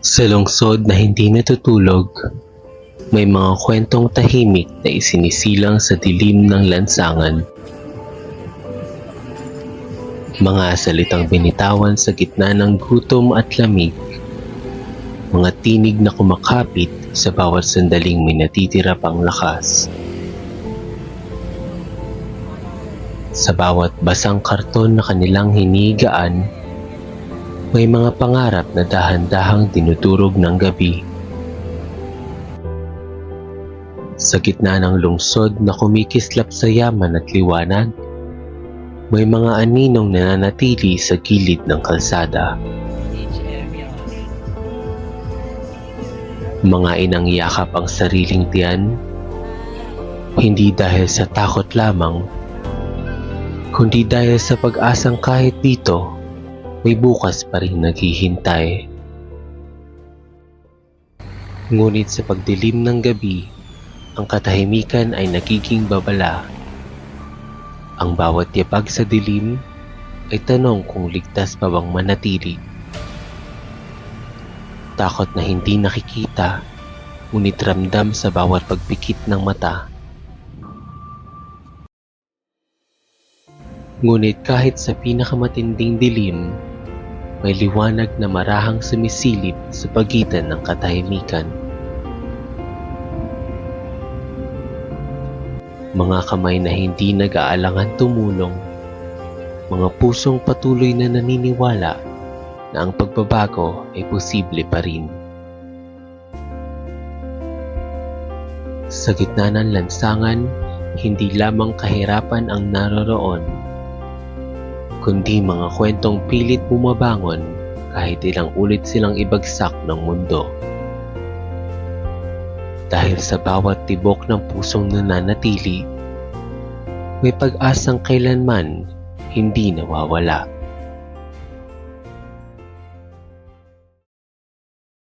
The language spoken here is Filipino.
Sa lungsod na hindi natutulog, may mga kwentong tahimik na isinisilang sa dilim ng lansangan. Mga salitang binitawan sa gitna ng gutom at lamig. Mga tinig na kumakapit sa bawat sandaling may natitira pang lakas. Sa bawat basang karton na kanilang hinigaan, may mga pangarap na dahan-dahang dinudurog ng gabi. Sa gitna ng lungsod na kumikislap sa yaman at liwanag, may mga aninong nananatili sa gilid ng kalsada. Mga inang yakap ang sariling tiyan, hindi dahil sa takot lamang, kundi dahil sa pag-asang kahit dito, may bukas pa rin naghihintay. Ngunit sa pagdilim ng gabi, ang katahimikan ay nagiging babala. Ang bawat yabag sa dilim ay tanong kung ligtas pa bang manatili. Takot na hindi nakikita, ngunit ramdam sa bawat pagpikit ng mata. Ngunit kahit sa pinakamatinding dilim, may liwanag na marahang sumisilip sa pagitan ng katahimikan. Mga kamay na hindi nag-aalangan tumulong, mga pusong patuloy na naniniwala na ang pagbabago ay posible pa rin. Sa gitna ng lansangan, hindi lamang kahirapan ang naroroon, kundi mga kwentong pilit bumabangon kahit ilang ulit silang ibagsak ng mundo. Dahil sa bawat tibok ng pusong nananatili, may pag-asang kailanman hindi nawawala.